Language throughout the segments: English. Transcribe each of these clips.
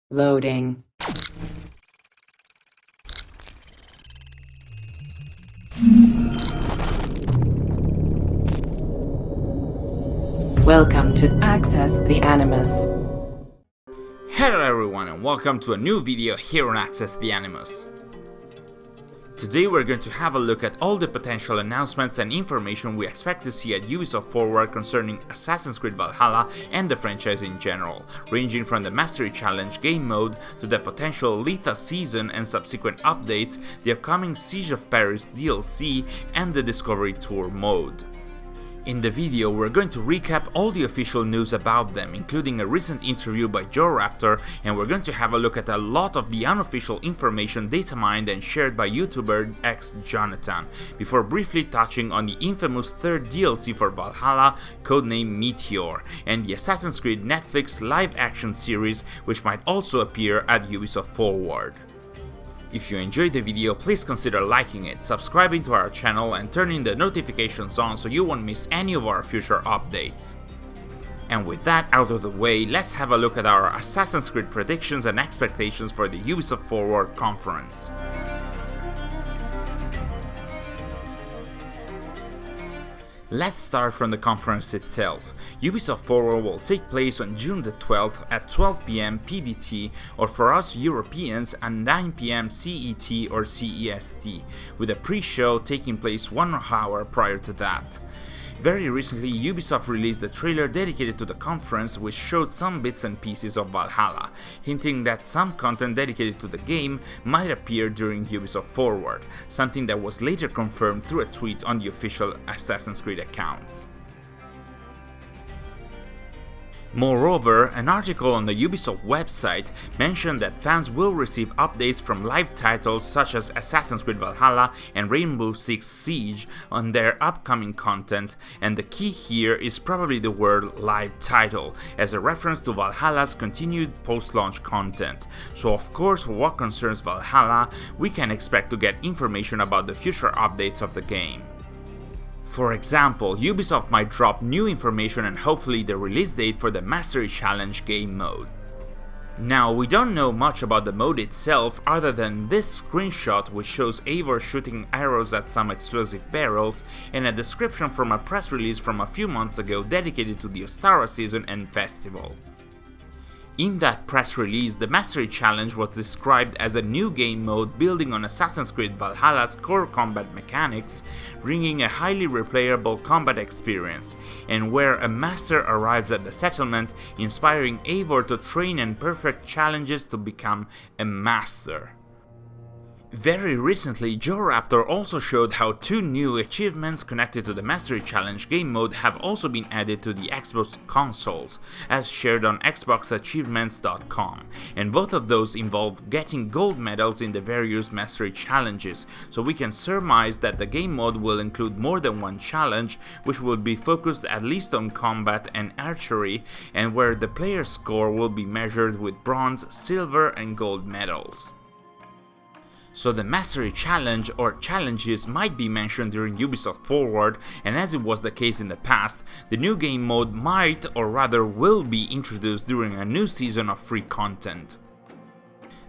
Loading. Welcome to Access the Animus. Hello everyone and welcome to a new video here on Access the Animus. Today we're going to have a look at all the potential announcements and information we expect to see at Ubisoft Forward concerning Assassin's Creed Valhalla and the franchise in general, ranging from the Mastery Challenge game mode to the potential Litha season and subsequent updates, the upcoming Siege of Paris DLC and the Discovery Tour mode. In the video, we're going to recap all the official news about them, including a recent interview by Jorraptor, and we're going to have a look at a lot of the unofficial information datamined and shared by YouTuber X Jonathan, before briefly touching on the infamous third DLC for Valhalla, codenamed Meteor, and the Assassin's Creed Netflix live-action series, which might also appear at Ubisoft Forward. If you enjoyed the video, please consider liking it, subscribing to our channel and turning the notifications on so you won't miss any of our future updates. And with that out of the way, let's have a look at our Assassin's Creed predictions and expectations for the Ubisoft Forward conference. Let's start from the conference itself. Ubisoft Forward will take place on June the 12th at 12 PM PDT, or for us Europeans at 9 PM CET or CEST, with a pre-show taking place 1 hour prior to that. Very recently, Ubisoft released a trailer dedicated to the conference which showed some bits and pieces of Valhalla, hinting that some content dedicated to the game might appear during Ubisoft Forward, something that was later confirmed through a tweet on the official Assassin's Creed accounts. Moreover, an article on the Ubisoft website mentioned that fans will receive updates from live titles such as Assassin's Creed Valhalla and Rainbow Six Siege on their upcoming content, and the key here is probably the word live title, as a reference to Valhalla's continued post-launch content. So of course, for what concerns Valhalla, we can expect to get information about the future updates of the game. For example, Ubisoft might drop new information and hopefully the release date for the Mastery Challenge game mode. Now, we don't know much about the mode itself other than this screenshot which shows Eivor shooting arrows at some explosive barrels and a description from a press release from a few months ago dedicated to the Ostara season and festival. In that press release, the Mastery Challenge was described as a new game mode building on Assassin's Creed Valhalla's core combat mechanics, bringing a highly replayable combat experience, and where a master arrives at the settlement, inspiring Eivor to train and perfect challenges to become a master. Very recently, Jorraptor also showed how 2 new achievements connected to the Mastery Challenge game mode have also been added to the Xbox consoles, as shared on xboxachievements.com, and both of those involve getting gold medals in the various Mastery Challenges, so we can surmise that the game mode will include more than one challenge, which will be focused at least on combat and archery, and where the player's score will be measured with bronze, silver and gold medals. So the Mastery Challenge or challenges might be mentioned during Ubisoft Forward, and as it was the case in the past, the new game mode might or rather will be introduced during a new season of free content.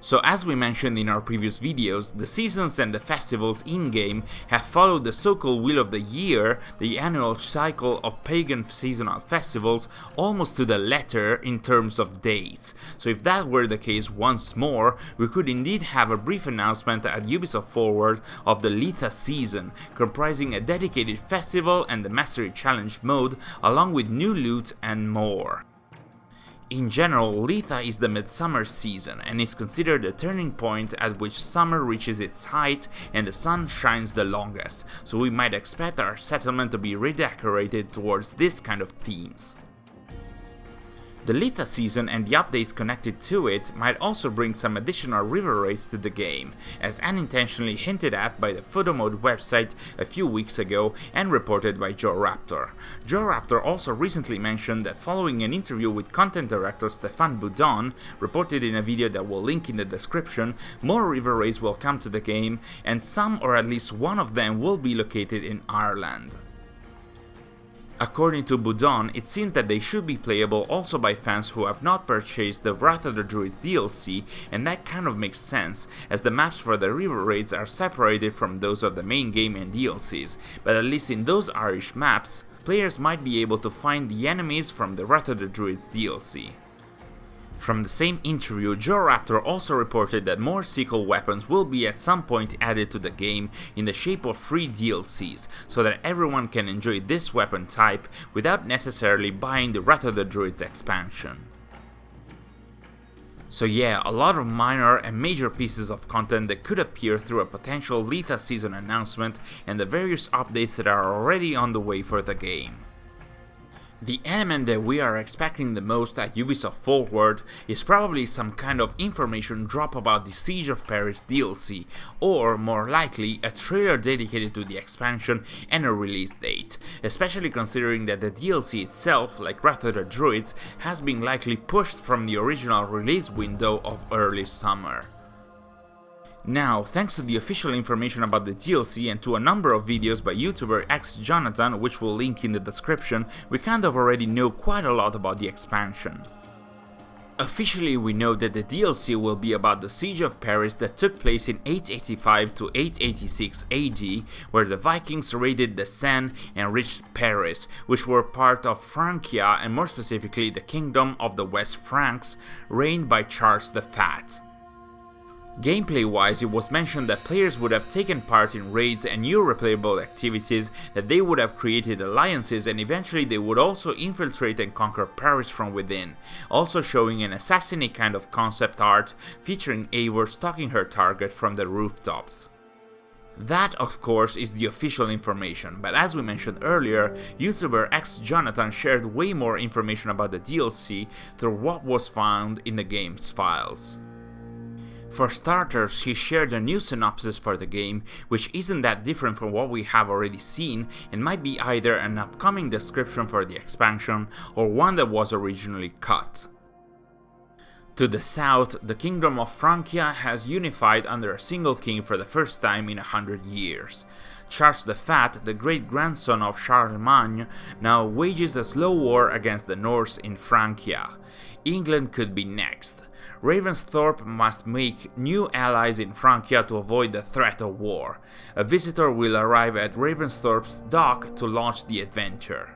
So as we mentioned in our previous videos, the seasons and the festivals in-game have followed the so-called Wheel of the Year, the annual cycle of pagan seasonal festivals, almost to the letter in terms of dates. So if that were the case once more, we could indeed have a brief announcement at Ubisoft Forward of the Litha season, comprising a dedicated festival and the Mastery Challenge mode, along with new loot and more. In general, Litha is the midsummer season and is considered a turning point at which summer reaches its height and the sun shines the longest, so we might expect our settlement to be redecorated towards this kind of themes. The Litha season and the updates connected to it might also bring some additional river raids to the game, as unintentionally hinted at by the Photomode website a few weeks ago and reported by Jorraptor. Jorraptor also recently mentioned that following an interview with content director Stefan Boudon, reported in a video that we'll link in the description, more river raids will come to the game, and some or at least one of them will be located in Ireland. According to Boudon, it seems that they should be playable also by fans who have not purchased the Wrath of the Druids DLC, and that kind of makes sense, as the maps for the river raids are separated from those of the main game and DLCs, but at least in those Irish maps, players might be able to find the enemies from the Wrath of the Druids DLC. From the same interview, Jorraptor also reported that more sequel weapons will be at some point added to the game in the shape of free DLCs, so that everyone can enjoy this weapon type without necessarily buying the Wrath of the Druids expansion. So yeah, a lot of minor and major pieces of content that could appear through a potential Litha season announcement and the various updates that are already on the way for the game. The element that we are expecting the most at Ubisoft Forward is probably some kind of information drop about the Siege of Paris DLC, or more likely a trailer dedicated to the expansion and a release date, especially considering that the DLC itself, like Wrath of the Druids, has been likely pushed from the original release window of early summer. Now, thanks to the official information about the DLC and to a number of videos by YouTuber XJonathan, which we'll link in the description, we kind of already know quite a lot about the expansion. Officially, we know that the DLC will be about the Siege of Paris that took place in 885 to 886 AD, where the Vikings raided the Seine and reached Paris, which were part of Francia and more specifically the Kingdom of the West Franks, reigned by Charles the Fat. Gameplay-wise, it was mentioned that players would have taken part in raids and new replayable activities, that they would have created alliances, and eventually they would also infiltrate and conquer Paris from within, also showing an assassinate kind of concept art featuring Eivor stalking her target from the rooftops. That, of course, is the official information, but as we mentioned earlier, YouTuber XJonathan shared way more information about the DLC through what was found in the game's files. For starters, he shared a new synopsis for the game, which isn't that different from what we have already seen and might be either an upcoming description for the expansion or one that was originally cut. To the south, the Kingdom of Francia has unified under a single king for the first time in 100 years. Charles the Fat, the great-grandson of Charlemagne, now wages a slow war against the Norse in Francia. England could be next. Ravensthorpe must make new allies in Francia to avoid the threat of war. A visitor will arrive at Ravensthorpe's dock to launch the adventure.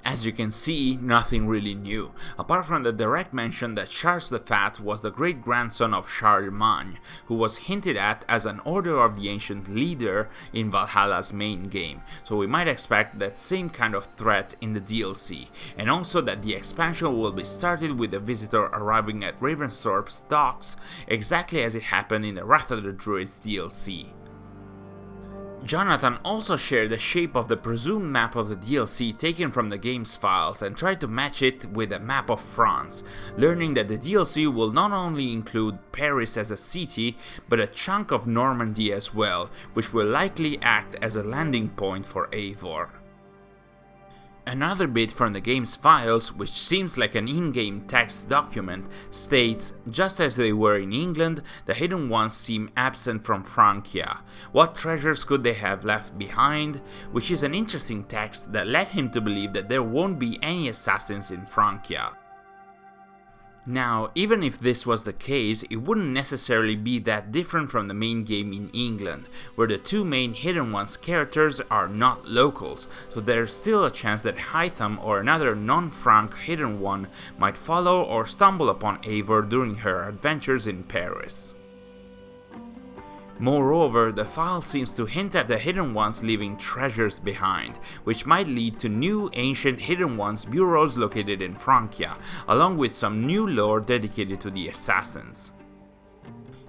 As you can see, nothing really new, apart from the direct mention that Charles the Fat was the great-grandson of Charlemagne, who was hinted at as an Order of the Ancient leader in Valhalla's main game, so we might expect that same kind of threat in the DLC, and also that the expansion will be started with the visitor arriving at Ravensthorpe's docks, exactly as it happened in the Wrath of the Druids DLC. Jonathan also shared the shape of the presumed map of the DLC taken from the game's files and tried to match it with a map of France, learning that the DLC will not only include Paris as a city, but a chunk of Normandy as well, which will likely act as a landing point for Eivor. Another bit from the game's files, which seems like an in-game text document, states, just as they were in England, the Hidden Ones seem absent from Francia. What treasures could they have left behind? Which is an interesting text that led him to believe that there won't be any assassins in Francia. Now, even if this was the case, it wouldn't necessarily be that different from the main game in England, where the two main Hidden Ones characters are not locals, so there's still a chance that Hytham or another non-Frank Hidden One might follow or stumble upon Eivor during her adventures in Paris. Moreover, the file seems to hint at the Hidden Ones leaving treasures behind, which might lead to new ancient Hidden Ones bureaus located in Francia, along with some new lore dedicated to the assassins.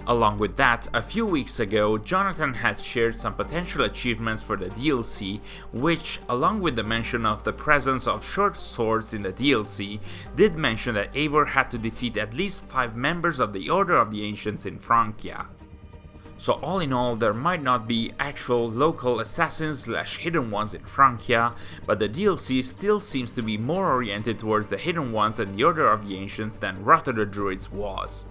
Along with that, a few weeks ago, Jonathan had shared some potential achievements for the DLC, which, along with the mention of the presence of short swords in the DLC, did mention that Eivor had to defeat at least 5 members of the Order of the Ancients in Francia. So all in all, there might not be actual local assassins/Hidden Ones in Francia, but the DLC still seems to be more oriented towards the Hidden Ones and the Order of the Ancients than Wrath of the Druids was.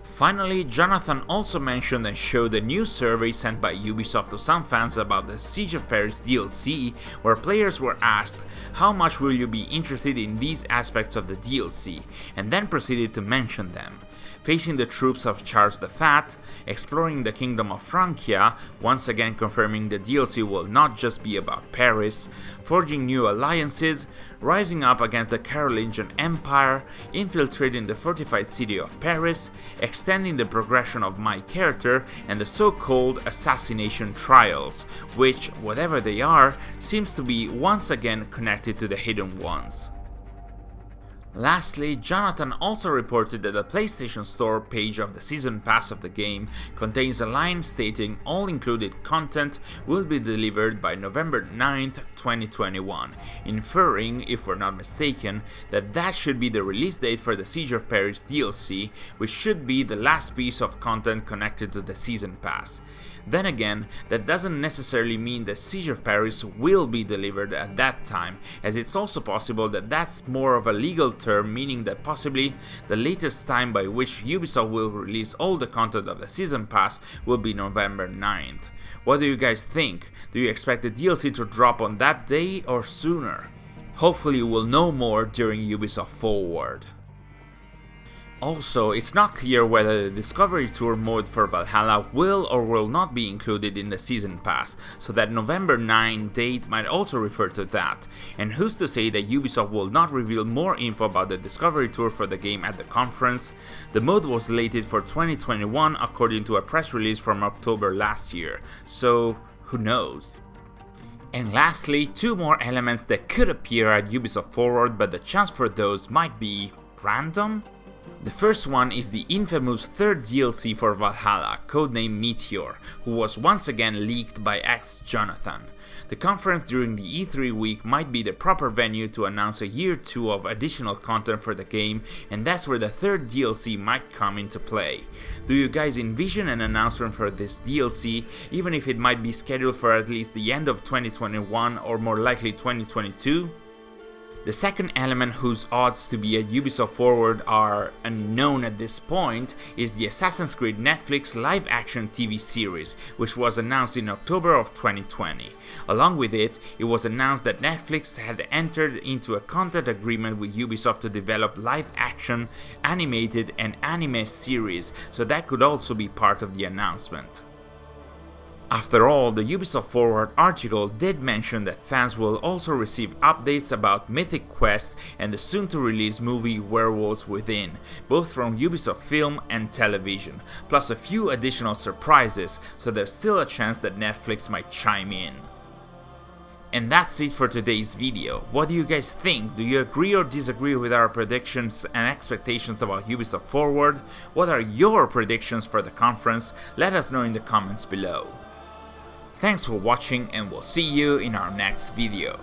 Finally, Jonathan also mentioned and showed a new survey sent by Ubisoft to some fans about the Siege of Paris DLC, where players were asked how much will you be interested in these aspects of the DLC, and then proceeded to mention them. Facing the troops of Charles the Fat, exploring the Kingdom of Francia, once again confirming the DLC will not just be about Paris, forging new alliances, rising up against the Carolingian Empire, infiltrating the fortified city of Paris, extending the progression of my character, and the so-called assassination trials, which, whatever they are, seems to be once again connected to the Hidden Ones. Lastly, Jonathan also reported that the PlayStation Store page of the Season Pass of the game contains a line stating all included content will be delivered by November 9th, 2021, inferring, if we're not mistaken, that that should be the release date for the Siege of Paris DLC, which should be the last piece of content connected to the Season Pass. Then again, that doesn't necessarily mean the Siege of Paris will be delivered at that time, as it's also possible that that's more of a legal term, meaning that possibly the latest time by which Ubisoft will release all the content of the Season Pass will be November 9th. What do you guys think? Do you expect the DLC to drop on that day or sooner? Hopefully we'll know more during Ubisoft Forward. Also, it's not clear whether the Discovery Tour mode for Valhalla will or will not be included in the Season Pass, so that November 9 date might also refer to that. And who's to say that Ubisoft will not reveal more info about the Discovery Tour for the game at the conference? The mode was slated for 2021 according to a press release from October last year, so who knows? And lastly, two more elements that could appear at Ubisoft Forward, but the chance for those might be random? The first one is the infamous third DLC for Valhalla, codenamed Meteor, who was once again leaked by ex-Jonathan. The conference during the E3 week might be the proper venue to announce a year or two of additional content for the game, and that's where the third DLC might come into play. Do you guys envision an announcement for this DLC, even if it might be scheduled for at least the end of 2021 or more likely 2022? The second element whose odds to be at Ubisoft Forward are unknown at this point is the Assassin's Creed Netflix live-action TV series, which was announced in October of 2020. Along with it, it was announced that Netflix had entered into a content agreement with Ubisoft to develop live-action, animated and anime series, so that could also be part of the announcement. After all, the Ubisoft Forward article did mention that fans will also receive updates about Mythic Quest and the soon-to-release movie Werewolves Within, both from Ubisoft Film and Television, plus a few additional surprises, so there's still a chance that Netflix might chime in. And that's it for today's video. What do you guys think? Do you agree or disagree with our predictions and expectations about Ubisoft Forward? What are your predictions for the conference? Let us know in the comments below. Thanks for watching, and we'll see you in our next video.